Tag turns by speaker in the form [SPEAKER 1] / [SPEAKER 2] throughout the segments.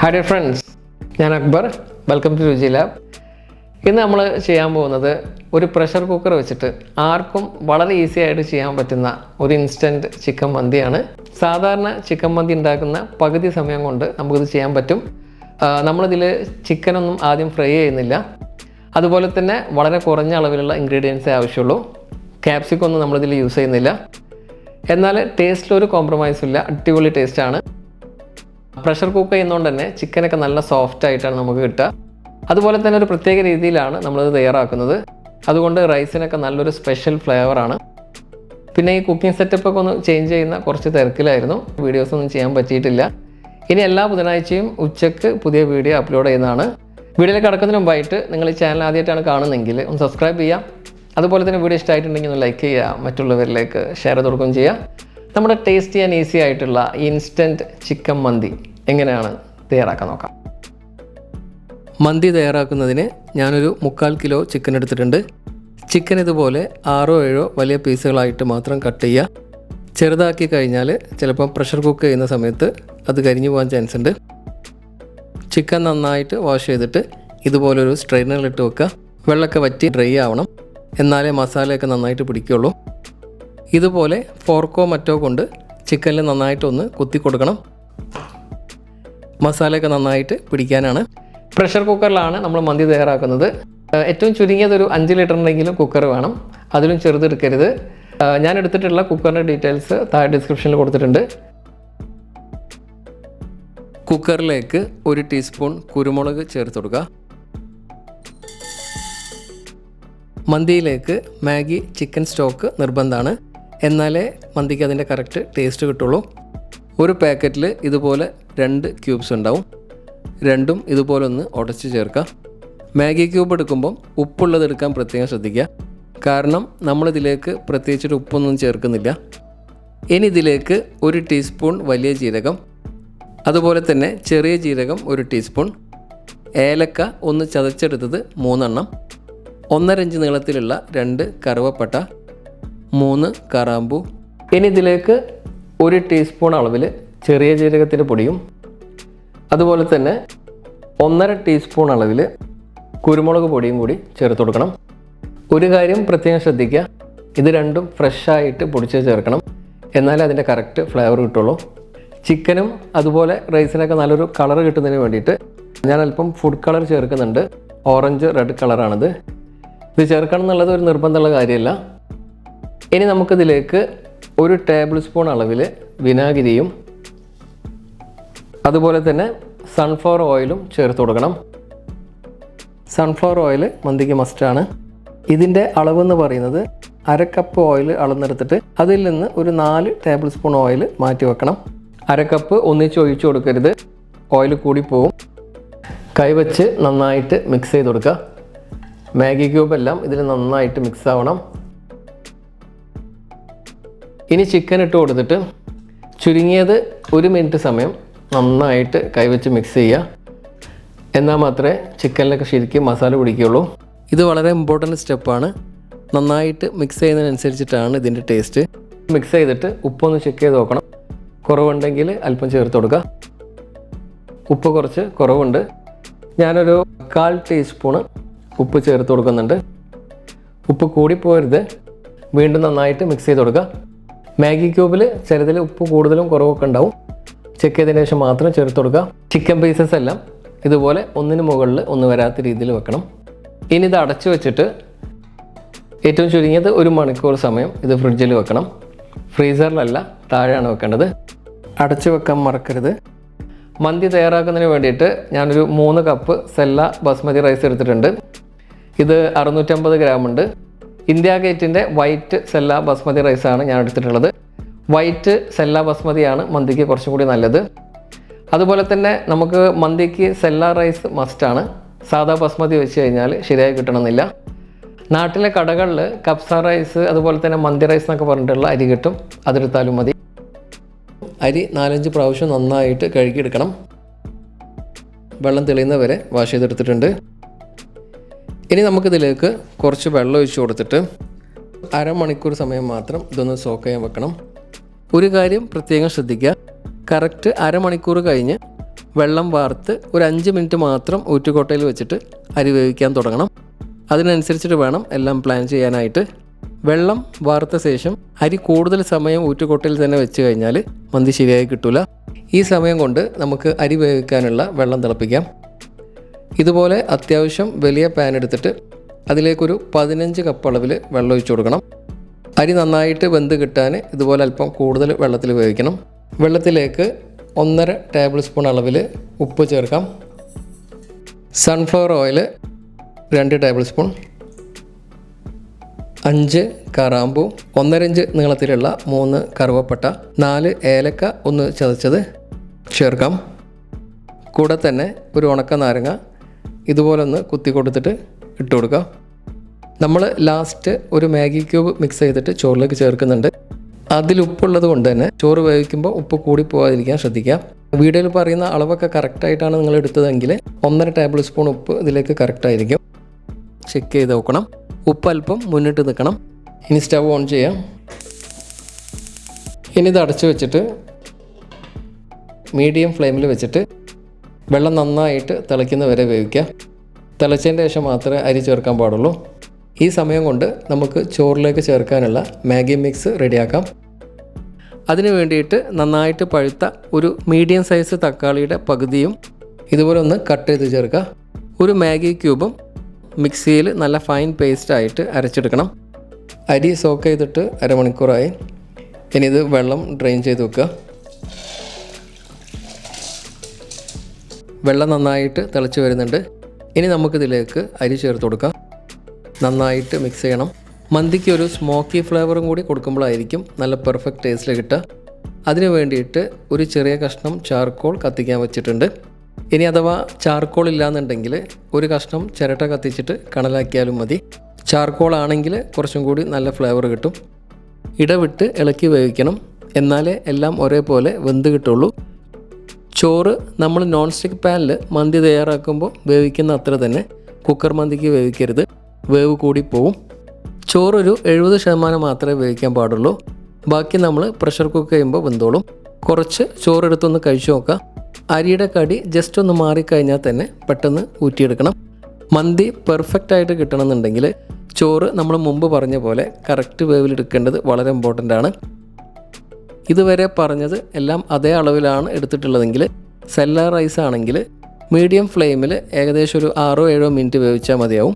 [SPEAKER 1] Hi dear friends, ഞാൻ Akbar. Welcome to രുചി lab. ഇന്ന് നമ്മൾ ചെയ്യാൻ പോകുന്നത് ഒരു പ്രഷർ കുക്കർ വെച്ചിട്ട് ആർക്കും വളരെ ഈസി ആയിട്ട് ചെയ്യാൻ പറ്റുന്ന ഒരു ഇൻസ്റ്റൻറ്റ് ചിക്കൻ മന്തിയാണ്. സാധാരണ ചിക്കൻ മന്തി ഉണ്ടാക്കുന്ന പകുതി സമയം കൊണ്ട് നമുക്കിത് ചെയ്യാൻ പറ്റും. നമ്മളിതിൽ ചിക്കനൊന്നും ആദ്യം ഫ്രൈ ചെയ്യുന്നില്ല. അതുപോലെ തന്നെ വളരെ കുറഞ്ഞ അളവിലുള്ള ഇൻഗ്രീഡിയൻസേ ആവശ്യമുള്ളൂ. ക്യാപ്സിക്കൊന്നും നമ്മളിതിൽ യൂസ് ചെയ്യുന്നില്ല. എന്നാൽ ടേസ്റ്റിലൊരു കോംപ്രമൈസും ഇല്ല. അടിപൊളി ടേസ്റ്റാണ്. പ്രഷർ കുക്ക് ചെയ്യുന്നതുകൊണ്ട് തന്നെ ചിക്കനൊക്കെ നല്ല സോഫ്റ്റ് ആയിട്ടാണ് നമുക്ക് കിട്ടുക. അതുപോലെ തന്നെ ഒരു പ്രത്യേക രീതിയിലാണ് നമ്മളിത് തയ്യാറാക്കുന്നത്. അതുകൊണ്ട് റൈസിനൊക്കെ നല്ലൊരു സ്പെഷ്യൽ ഫ്ലേവറാണ്. പിന്നെ ഈ കുക്കിംഗ് സെറ്റപ്പൊക്കെ ഒന്ന് ചേഞ്ച് ചെയ്യുന്ന കുറച്ച് തിരക്കിലായിരുന്നു. വീഡിയോസൊന്നും ചെയ്യാൻ പറ്റിയിട്ടില്ല. ഇനി എല്ലാ ബുധനാഴ്ചയും ഉച്ചയ്ക്ക് പുതിയ വീഡിയോ അപ്ലോഡ് ചെയ്യുന്നതാണ്. വീഡിയോയിൽ കിടക്കുന്നതിന് മുമ്പായിട്ട് നിങ്ങൾ ഈ ചാനൽ ആദ്യമായിട്ടാണ് കാണുന്നതെങ്കിൽ ഒന്ന് സബ്സ്ക്രൈബ് ചെയ്യുക. അതുപോലെ തന്നെ വീഡിയോ ഇഷ്ടമായിട്ടുണ്ടെങ്കിൽ ഒന്ന് ലൈക്ക് ചെയ്യുക, മറ്റുള്ളവരിലേക്ക് ഷെയർ ചെയ്ത് കൊടുക്കുകയും ചെയ്യുക. നമ്മുടെ ടേസ്റ്റി ആൻഡ് ഈസി ആയിട്ടുള്ള ഇൻസ്റ്റൻറ്റ് ചിക്കൻ മന്തി എങ്ങനെയാണ് തയ്യാറാക്കാൻ നോക്കാം. മന്തി തയ്യാറാക്കുന്നതിന് ഞാനൊരു 3/4 കിലോ ചിക്കൻ എടുത്തിട്ടുണ്ട്. ചിക്കൻ ഇതുപോലെ 6-7 വലിയ പീസുകളായിട്ട് മാത്രം കട്ട് ചെയ്യുക. ചെറുതാക്കി കഴിഞ്ഞാൽ ചിലപ്പോൾ പ്രഷർ കുക്ക് ചെയ്യുന്ന സമയത്ത് അത് കരിഞ്ഞു പോകാൻ ചാൻസ് ഉണ്ട്. ചിക്കൻ നന്നായിട്ട് വാഷ് ചെയ്തിട്ട് ഇതുപോലൊരു സ്ട്രെയിനറിലിട്ട് വെക്കുക. വെള്ളമൊക്കെ വറ്റി ഡ്രൈ ആവണം, എന്നാലേ മസാലയൊക്കെ നന്നായിട്ട് പിടിക്കുകയുള്ളൂ. ഇതുപോലെ ഫോർക്കോ മറ്റോ കൊണ്ട് ചിക്കനിൽ നന്നായിട്ടൊന്ന് കുത്തി കൊടുക്കണം. മസാലയൊക്കെ നന്നായിട്ട് പിടിക്കാനാണ്. പ്രഷർ കുക്കറിലാണ് നമ്മൾ മന്തി തയ്യാറാക്കുന്നത്. ഏറ്റവും ചുരുങ്ങിയതൊരു 5 ലിറ്ററിൻ്റെങ്കിലും കുക്കർ വേണം. അതിലും ചെറുതെടുക്കരുത്. ഞാൻ എടുത്തിട്ടുള്ള കുക്കറിൻ്റെ ഡീറ്റെയിൽസ് താഴെ ഡിസ്ക്രിപ്ഷനിൽ കൊടുത്തിട്ടുണ്ട്. കുക്കറിലേക്ക് 1 ടീസ്പൂൺ കുരുമുളക് ചേർത്ത് കൊടുക്കുക. മന്തിയിലേക്ക് മാഗി ചിക്കൻ സ്റ്റോക്ക് നിർബന്ധമാണ്. എന്നാലേ മന്തിക്ക് അതിൻ്റെ കറക്റ്റ് ടേസ്റ്റ് കിട്ടുള്ളൂ. ഒരു പാക്കറ്റിൽ ഇതുപോലെ 2 ക്യൂബ്സ് ഉണ്ടാവും. രണ്ടും ഇതുപോലെ ഒന്ന് ഉടച്ച് ചേർക്കുക. മാഗി ക്യൂബ് എടുക്കുമ്പം ഉപ്പുള്ളത് എടുക്കാൻ പ്രത്യേകം ശ്രദ്ധിക്കുക. കാരണം നമ്മളിതിലേക്ക് പ്രത്യേകിച്ചൊരു ഉപ്പൊന്നും ചേർക്കുന്നില്ല. ഇനി ഇതിലേക്ക് 1 ടീസ്പൂൺ വലിയ ജീരകം, അതുപോലെ തന്നെ ചെറിയ ജീരകം 1 ടീസ്പൂൺ, ഏലക്ക ഒന്ന് ചതച്ചെടുത്തത് 3 എണ്ണം, 1.5 ഇഞ്ച് നീളത്തിലുള്ള 2 കറുവപ്പട്ട, 3 കറാമ്പൂ. ഇനി ഇതിലേക്ക് 1 ടീസ്പൂൺ അളവിൽ ചെറിയ ജീരകത്തിൻ്റെ പൊടിയും അതുപോലെ തന്നെ 1.5 ടീസ്പൂൺ അളവിൽ കുരുമുളക് പൊടിയും കൂടി ചേർത്ത് കൊടുക്കണം. ഒരു കാര്യം പ്രത്യേകം ശ്രദ്ധിക്കുക, ഇത് രണ്ടും ഫ്രഷായിട്ട് പൊടിച്ച് ചേർക്കണം. എന്നാലേ അതിൻ്റെ കറക്റ്റ് ഫ്ലേവർ കിട്ടുള്ളൂ. ചിക്കനും അതുപോലെ റൈസിനൊക്കെ നല്ലൊരു കളർ കിട്ടുന്നതിന് വേണ്ടിയിട്ട് ഞാൻ അല്പം ഫുഡ് കളർ ചേർക്കുന്നുണ്ട്. ഓറഞ്ച് റെഡ് കളറാണിത്. ഇത് ചേർക്കണം എന്നുള്ളത് ഒരു നിർബന്ധമുള്ള കാര്യമല്ല. ഇനി നമുക്കിതിലേക്ക് 1 ടേബിൾ സ്പൂൺ അളവിൽ വിനാഗിരിയും അതുപോലെ തന്നെ സൺഫ്ലവർ ഓയിലും ചേർത്ത് കൊടുക്കണം. സൺഫ്ലവർ ഓയിൽ മന്തിക്ക് മസ്റ്റാണ്. ഇതിൻ്റെ അളവെന്ന് പറയുന്നത് 1/2 കപ്പ് ഓയിൽ അളന്നെടുത്തിട്ട് അതിൽ നിന്ന് ഒരു 4 ടേബിൾ സ്പൂൺ ഓയിൽ മാറ്റി വെക്കണം. 1/2 കപ്പ് ഒന്നിച്ച് ഒഴിച്ചു കൊടുക്കരുത്, ഓയിൽ കൂടിപ്പോവും. കൈവച്ച് നന്നായിട്ട് മിക്സ് ചെയ്ത് കൊടുക്കുക. മാഗി ക്യൂബ് എല്ലാം ഇതിൽ നന്നായിട്ട് മിക്സ് ആവണം. ഇനി ചിക്കൻ ഇട്ട് കൊടുത്തിട്ട് ചുരുങ്ങിയത് 1 മിനിറ്റ് സമയം നന്നായിട്ട് കൈവച്ച് മിക്സ് ചെയ്യുക. എന്നാൽ മാത്രമേ ചിക്കനിലൊക്കെ ശരിക്കും മസാല പിടിക്കുകയുള്ളൂ. ഇത് വളരെ ഇമ്പോർട്ടൻറ്റ് സ്റ്റെപ്പാണ്. നന്നായിട്ട് മിക്സ് ചെയ്യുന്നതിനനുസരിച്ചിട്ടാണ് ഇതിൻ്റെ ടേസ്റ്റ്. മിക്സ് ചെയ്തിട്ട് ഉപ്പൊന്ന് ചെക്ക് ചെയ്ത് നോക്കണം. കുറവുണ്ടെങ്കിൽ അല്പം ചേർത്ത് കൊടുക്കുക. ഉപ്പ് കുറച്ച് കുറവുണ്ട്. ഞാനൊരു 1/4 ടീസ്പൂണ് ഉപ്പ് ചേർത്ത് കൊടുക്കുന്നുണ്ട്. ഉപ്പ് കൂടിപ്പോരുത്. വീണ്ടും നന്നായിട്ട് മിക്സ് ചെയ്ത് കൊടുക്കുക. മാഗി ക്യൂബിൽ ചിലതിൽ ഉപ്പ് കൂടുതലും കുറവൊക്കെ ഉണ്ടാവും. ചെക്ക് ചെയ്തതിന് ശേഷം മാത്രം ചേർത്ത് കൊടുക്കുക. ചിക്കൻ പീസസ് എല്ലാം ഇതുപോലെ ഒന്നിന് മുകളിൽ ഒന്ന് വരാത്ത രീതിയിൽ വെക്കണം. ഇനി ഇത് അടച്ചു വെച്ചിട്ട് ഏറ്റവും ചുരുങ്ങിയത് 1 മണിക്കൂർ സമയം ഇത് ഫ്രിഡ്ജിൽ വെക്കണം. ഫ്രീസറിലല്ല, താഴെയാണ് വെക്കേണ്ടത്. അടച്ചു വെക്കാൻ മറക്കരുത്. മന്തി തയ്യാറാക്കുന്നതിന് വേണ്ടിയിട്ട് ഞാനൊരു 3 കപ്പ് സെല്ല ബസ്മതി റൈസ് എടുത്തിട്ടുണ്ട്. ഇത് 650 ഗ്രാം ഉണ്ട്. ഇന്ത്യ ഗേറ്റിൻ്റെ വൈറ്റ് സെല്ല ബസ്മതി റൈസാണ് ഞാൻ എടുത്തിട്ടുള്ളത്. വൈറ്റ് സെല്ല ബസ്മതിയാണ് മന്തിക്ക് കുറച്ചും കൂടി നല്ലത്. അതുപോലെ തന്നെ നമുക്ക് മന്തിക്ക് സെല്ല റൈസ് മസ്റ്റാണ്. സാധാ ബസ്മതി വെച്ച് കഴിഞ്ഞാൽ ശരിയായി കിട്ടണമെന്നില്ല. നാട്ടിലെ കടകളിൽ കപ്സ റൈസ് അതുപോലെ തന്നെ മന്തി റൈസ് എന്നൊക്കെ പറഞ്ഞിട്ടുള്ള അരി കിട്ടും. അതെടുത്താലും മതി. അരി 4-5 പ്രാവശ്യം നന്നായിട്ട് കഴുകിയെടുക്കണം. വെള്ളം തെളിയുന്നവരെ വാഷ് ചെയ്തെടുത്തിട്ടുണ്ട്. ഇനി നമുക്കിതിലേക്ക് കുറച്ച് വെള്ളം ഒഴിച്ച് കൊടുത്തിട്ട് 1/2 മണിക്കൂർ സമയം മാത്രം ഇതൊന്ന് സോക്ക് ചെയ്യാൻ വെക്കണം. ഒരു കാര്യം പ്രത്യേകം ശ്രദ്ധിക്കുക, കറക്റ്റ് 1/2 മണിക്കൂർ കഴിഞ്ഞ് വെള്ളം വാർത്ത് ഒരു 5 മിനിറ്റ് മാത്രം ഊറ്റുകൊട്ടയിൽ വെച്ചിട്ട് അരി വേവിക്കാൻ തുടങ്ങണം. അതിനനുസരിച്ചിട്ട് വേണം എല്ലാം പ്ലാൻ ചെയ്യാനായിട്ട്. വെള്ളം വാർത്ത ശേഷം അരി കൂടുതൽ സമയം ഊറ്റുകൊട്ടയിൽ തന്നെ വെച്ച് കഴിഞ്ഞാൽ മന്തി ശരിയായി കിട്ടില്ല. ഈ സമയം കൊണ്ട് നമുക്ക് അരി വേവിക്കാനുള്ള വെള്ളം തിളപ്പിക്കാം. ഇതുപോലെ അത്യാവശ്യം വലിയ പാൻ എടുത്തിട്ട് അതിലേക്കൊരു 15 കപ്പ് അളവിൽ വെള്ളം ഒഴിച്ചു കൊടുക്കണം. അരി നന്നായിട്ട് വെന്ത് കിട്ടാൻ ഇതുപോലെ അല്പം കൂടുതൽ വെള്ളത്തിൽ വേവിക്കണം. വെള്ളത്തിലേക്ക് 1.5 ടേബിൾ സ്പൂൺ അളവിൽ ഉപ്പ് ചേർക്കാം. Sunflower oil 2 table spoon, 5 കറാമ്പൂ, 1.5 inch നീളത്തിലുള്ള 3 കറുവപ്പട്ട, 4 ഏലക്ക ഒന്ന് ചതച്ചത് ചേർക്കാം. കൂടെ തന്നെ ഒരു ഉണക്ക നാരങ്ങ ഇതുപോലെ ഒന്ന് കുത്തി കൊടുത്തിട്ട് ഇട്ട് കൊടുക്കുക. നമ്മൾ ലാസ്റ്റ് ഒരു മാഗി ക്യൂബ് മിക്സ് ചെയ്തിട്ട് ചോറിലേക്ക് ചേർക്കുന്നുണ്ട്. അതിൽ ഉപ്പുള്ളത് കൊണ്ട് തന്നെ ചോറ് വേവിക്കുമ്പോൾ ഉപ്പ് കൂടി പോകാതിരിക്കാൻ ശ്രദ്ധിക്കുക. വീഡിയോയിൽ പറയുന്ന അളവൊക്കെ കറക്റ്റായിട്ടാണ് നിങ്ങൾ എടുത്തതെങ്കിൽ 1.5 ടേബിൾ സ്പൂൺ ഉപ്പ് ഇതിലേക്ക് കറക്റ്റായിരിക്കും. ചെക്ക് ചെയ്ത് നോക്കണം. ഉപ്പ് അല്പം മുന്നിട്ട് നിൽക്കണം. ഇനി സ്റ്റവ് ഓൺ ചെയ്യാം. ഇനി ഇത് അടച്ചു വെച്ചിട്ട് മീഡിയം ഫ്ലെയിമിൽ വെച്ചിട്ട് വെള്ളം നന്നായിട്ട് തിളയ്ക്കുന്ന വരെ വേവിക്കുക. തിളച്ചതിൻ്റെ ശേഷം മാത്രമേ അരി ചേർക്കാൻ പാടുള്ളൂ. ഈ സമയം കൊണ്ട് നമുക്ക് ചോറിലേക്ക് ചേർക്കാനുള്ള മാഗി മിക്സ് റെഡിയാക്കാം. അതിന് വേണ്ടിയിട്ട് നന്നായിട്ട് പഴുത്ത ഒരു മീഡിയം സൈസ് തക്കാളിയുടെ പകുതിയും ഇതുപോലെ ഒന്ന് കട്ട് ചെയ്ത് ചേർക്കുക. ഒരു മാഗി ക്യൂബും മിക്സിയിൽ നല്ല ഫൈൻ പേസ്റ്റായിട്ട് അരച്ചെടുക്കണം. അരി സോക്ക് ചെയ്തിട്ട് അരമണിക്കൂറായി. ഇനി ഇത് വെള്ളം ഡ്രെയിൻ ചെയ്ത് വെക്കുക. വെള്ളം നന്നായിട്ട് തിളച്ച് വരുന്നുണ്ട്. ഇനി നമുക്കിതിലേക്ക് അരി ചേർത്ത് കൊടുക്കാം. നന്നായിട്ട് മിക്സ് ചെയ്യണം. മന്തിക്ക് ഒരു സ്മോക്കി ഫ്ലേവറും കൂടി കൊടുക്കുമ്പോഴായിരിക്കും നല്ല പെർഫെക്റ്റ് ടേസ്റ്റിൽ കിട്ടുക. അതിന് വേണ്ടിയിട്ട് ഒരു ചെറിയ കഷ്ണം ചാർക്കോൾ കത്തിക്കാൻ വെച്ചിട്ടുണ്ട്. ഇനി അഥവാ ചാർക്കോൾ ഇല്ലയെന്നുണ്ടെങ്കിൽ ഒരു കഷ്ണം ചിരട്ട കത്തിച്ചിട്ട് കണലാക്കിയാലും മതി. ചാർക്കോൾ ആണെങ്കിൽ കുറച്ചും കൂടി നല്ല ഫ്ലേവർ കിട്ടും. ഇടവിട്ട് ഇളക്കി വേവിക്കണം. എന്നാലേ എല്ലാം ഒരേപോലെ വെന്ത് കിട്ടുള്ളൂ. ചോറ് നമ്മൾ നോൺ സ്റ്റിക്ക് പാനിൽ മന്തി തയ്യാറാക്കുമ്പോൾ വേവിക്കുന്ന അത്ര തന്നെ കുക്കർ മന്തിക്ക് വേവിക്കരുത്. വേവ് കൂടി പോവും. ചോറൊരു 70% മാത്രമേ വേവിക്കാൻ പാടുള്ളൂ. ബാക്കി നമ്മൾ പ്രഷർ കുക്ക് ചെയ്യുമ്പോൾ വെന്തോളും. കുറച്ച് ചോറെടുത്തൊന്ന് കഴിച്ചു നോക്കാം. അരിയുടെ കടി ജസ്റ്റ് ഒന്ന് മാറിക്കഴിഞ്ഞാൽ തന്നെ പെട്ടെന്ന് ഊറ്റിയെടുക്കണം. മന്തി പെർഫെക്റ്റ് ആയിട്ട് കിട്ടണമെന്നുണ്ടെങ്കിൽ ചോറ് നമ്മൾ മുമ്പ് പറഞ്ഞ പോലെ കറക്റ്റ് വേവിലെടുക്കേണ്ടത് വളരെ ഇമ്പോർട്ടൻ്റ് ആണ്. ഇതുവരെ പറഞ്ഞത് എല്ലാം അതേ അളവിലാണ് എടുത്തിട്ടുള്ളതെങ്കിൽ സെല്ല റൈസ് ആണെങ്കിൽ മീഡിയം ഫ്ലെയിമിൽ ഏകദേശം ഒരു 6-7 മിനിറ്റ് വേവിച്ചാൽ മതിയാവും.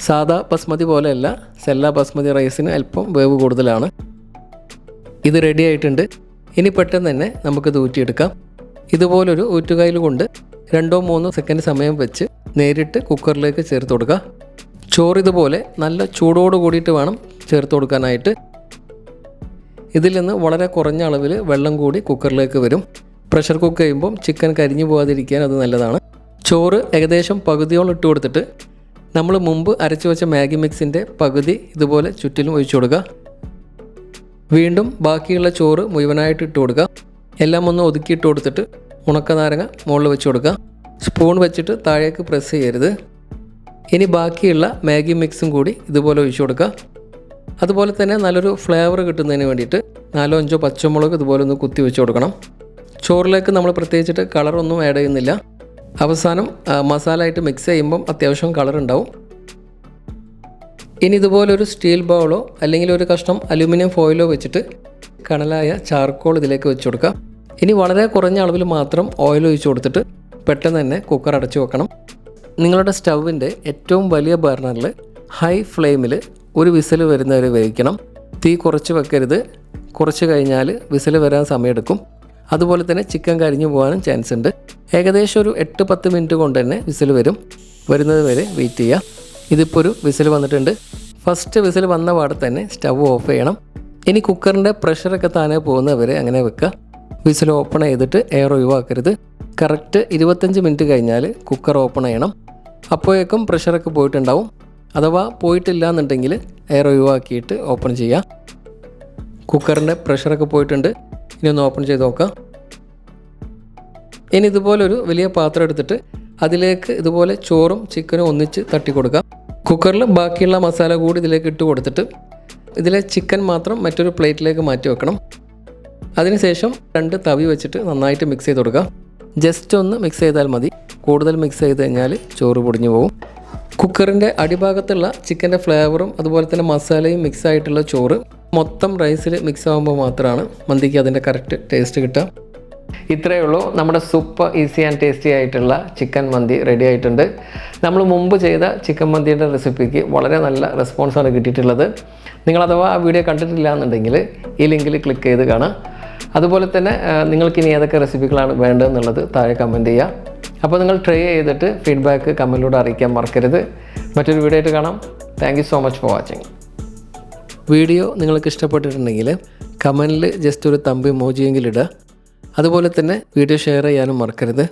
[SPEAKER 1] സാദാ ബസ്മതി പോലെയല്ല, സെല്ല ബസ്മതി റൈസിന് അല്പം വേവ് കൂടുതലാണ്. ഇത് റെഡി ആയിട്ടുണ്ട്. ഇനി പെട്ടെന്ന് തന്നെ നമുക്കിത് ഊറ്റിയെടുക്കാം. ഇതുപോലൊരു ഊറ്റുകൈയിൽ കൊണ്ട് 2-3 സെക്കൻഡ് സമയം വെച്ച് നേരിട്ട് കുക്കറിലേക്ക് ചേർത്ത് കൊടുക്കുക. ചോറ് ഇതുപോലെ നല്ല ചൂടോട് കൂടിയിട്ട് വേണം ചേർത്ത് കൊടുക്കാനായിട്ട്. ഇതിൽ നിന്ന് വളരെ കുറഞ്ഞ അളവിൽ വെള്ളം കൂടി കുക്കറിലേക്ക് വരും. പ്രഷർ കുക്ക് ചെയ്യുമ്പം ചിക്കൻ കരിഞ്ഞു പോകാതിരിക്കാൻ അത് നല്ലതാണ്. ചോറ് ഏകദേശം പകുതിയോളം ഇട്ട് കൊടുത്തിട്ട് നമ്മൾ മുമ്പ് അരച്ചു വെച്ച മാഗി മിക്സിൻ്റെ പകുതി ഇതുപോലെ ചുറ്റിലും ഒഴിച്ചു കൊടുക്കുക. വീണ്ടും ബാക്കിയുള്ള ചോറ് മുഴുവനായിട്ട് ഇട്ട് കൊടുക്കുക. എല്ലാം ഒന്ന് ഒതുക്കിയിട്ട് കൊടുത്തിട്ട് ഉണക്ക നാരങ്ങ മുകളിൽ വെച്ച് കൊടുക്കുക. സ്പൂൺ വെച്ചിട്ട് താഴേക്ക് പ്രസ് ചെയ്യരുത്. ഇനി ബാക്കിയുള്ള മാഗി മിക്സും കൂടി ഇതുപോലെ ഒഴിച്ചു കൊടുക്കുക. അതുപോലെ തന്നെ നല്ലൊരു ഫ്ലേവർ കിട്ടുന്നതിന് വേണ്ടിയിട്ട് 4-5 പച്ചമുളക് ഇതുപോലെ ഒന്ന് കുത്തി വെച്ച് കൊടുക്കണം. ചോറിലേക്ക് നമ്മൾ പ്രത്യേകിച്ചിട്ട് കളറൊന്നും ആഡ് ചെയ്യുന്നില്ല. അവസാനം മസാല ആയിട്ട് മിക്സ് ചെയ്യുമ്പം അത്യാവശ്യം കളർ ഉണ്ടാവും. ഇനി ഇതുപോലൊരു സ്റ്റീൽ ബൗളോ അല്ലെങ്കിൽ ഒരു കഷ്ണം അലുമിനിയം ഫോയിലോ വെച്ചിട്ട് കണലായ ചാർക്കോൾ ഇതിലേക്ക് വെച്ച് കൊടുക്കുക. ഇനി വളരെ കുറഞ്ഞ അളവിൽ മാത്രം ഓയിൽ ഒഴിച്ച് കൊടുത്തിട്ട് പെട്ടെന്ന് തന്നെ കുക്കർ അടച്ചു വെക്കണം. നിങ്ങളുടെ സ്റ്റൗവിൻ്റെ ഏറ്റവും വലിയ ബർണറിൽ ഹൈ ഫ്ലെയിമിൽ ഒരു വിസിൽ വരുന്നവരെ വേവിക്കണം. തീ കുറച്ച് വെക്കരുത്. കുറച്ച് കഴിഞ്ഞാൽ വിസിൽ വരാൻ സമയമെടുക്കും. അതുപോലെ തന്നെ ചിക്കൻ കരിഞ്ഞു പോകാനും ചാൻസ് ഉണ്ട്. ഏകദേശം ഒരു 8-10 മിനിറ്റ് കൊണ്ട് തന്നെ വിസിൽ വരും. വരുന്നത് വരെ വെയിറ്റ് ചെയ്യുക. ഇതിപ്പോൾ ഒരു വിസിൽ വന്നിട്ടുണ്ട്. ഫസ്റ്റ് വിസിൽ വന്ന പാടെ തന്നെ സ്റ്റവ് ഓഫ് ചെയ്യണം. ഇനി കുക്കറിൻ്റെ പ്രഷറൊക്കെ താനെ പോകുന്നവരെ അങ്ങനെ വെക്കുക. വിസിൽ ഓപ്പൺ ചെയ്തിട്ട് എയർ ഒഴിവാക്കരുത്. കറക്റ്റ് 25 മിനിറ്റ് കഴിഞ്ഞാൽ കുക്കർ ഓപ്പൺ ചെയ്യണം. അപ്പോഴേക്കും പ്രഷറൊക്കെ പോയിട്ടുണ്ടാവും. അഥവാ പോയിട്ടില്ല എന്നുണ്ടെങ്കിൽ എയർ ഒഴിവാക്കിയിട്ട് ഓപ്പൺ ചെയ്യുക. കുക്കറിൻ്റെ പ്രഷറൊക്കെ പോയിട്ടുണ്ട്. ഇനി ഒന്ന് ഓപ്പൺ ചെയ്ത് നോക്കാം. ഇനി ഇതുപോലൊരു വലിയ പാത്രം എടുത്തിട്ട് അതിലേക്ക് ഇതുപോലെ ചോറും ചിക്കനും ഒന്നിച്ച് തട്ടി കൊടുക്കാം. കുക്കറിൽ ബാക്കിയുള്ള മസാല കൂടി ഇതിലേക്ക് ഇട്ട് കൊടുത്തിട്ട് ഇതിലെ ചിക്കൻ മാത്രം മറ്റൊരു പ്ലേറ്റിലേക്ക് മാറ്റി വെക്കണം. അതിനുശേഷം 2 തവി വെച്ചിട്ട് നന്നായിട്ട് മിക്സ് ചെയ്ത് കൊടുക്കുക. ജസ്റ്റ് ഒന്ന് മിക്സ് ചെയ്താൽ മതി. കൂടുതൽ മിക്സ് ചെയ്ത് കഴിഞ്ഞാൽ ചോറ് പൊടിഞ്ഞു പോകും. കുക്കറിൻ്റെ അടിഭാഗത്തുള്ള ചിക്കൻ്റെ ഫ്ലേവറും അതുപോലെ തന്നെ മസാലയും മിക്സ് ആയിട്ടുള്ള ചോറ് മൊത്തം റൈസിൽ മിക്സ് ആകുമ്പോൾ മാത്രമാണ് മന്തിക്ക് അതിൻ്റെ കറക്റ്റ് ടേസ്റ്റ് കിട്ടുക. ഇത്രയേ ഉള്ളൂ. നമ്മുടെ സൂപ്പർ ഈസി ആൻഡ് ടേസ്റ്റി ആയിട്ടുള്ള ചിക്കൻ മന്തി റെഡി ആയിട്ടുണ്ട്. നമ്മൾ മുമ്പ് ചെയ്ത ചിക്കൻ മന്തിയുടെ റെസിപ്പിക്ക് വളരെ നല്ല റെസ്പോൺസാണ് കിട്ടിയിട്ടുള്ളത്. നിങ്ങൾ അഥവാ ആ വീഡിയോ കണ്ടിട്ടില്ല എന്നുണ്ടെങ്കിൽ ഈ ലിങ്കിൽ ക്ലിക്ക് ചെയ്ത് കാണാം. അതുപോലെ തന്നെ നിങ്ങൾക്കിനി ഏതൊക്കെ റെസിപ്പികളാണ് വേണ്ടതെന്നുള്ളത് താഴെ കമൻറ്റ് ചെയ്യുക. അപ്പോൾ നിങ്ങൾ ട്രൈ ചെയ്തിട്ട് ഫീഡ്ബാക്ക് കമൻറ്റിലൂടെ അറിയിക്കാൻ മറക്കരുത്. മറ്റൊരു വീഡിയോ ആയിട്ട് കാണാം. Thank you so much for watching. Video നിങ്ങൾക്ക് ഇഷ്ടപ്പെട്ടിട്ടുണ്ടെങ്കിൽ കമൻറ്റിൽ ജസ്റ്റ് ഒരു തമ്പ് ഇമോജിയെങ്കിലും ഇടുക. അതുപോലെ തന്നെ വീഡിയോ ഷെയർ ചെയ്യാനും മറക്കരുത്.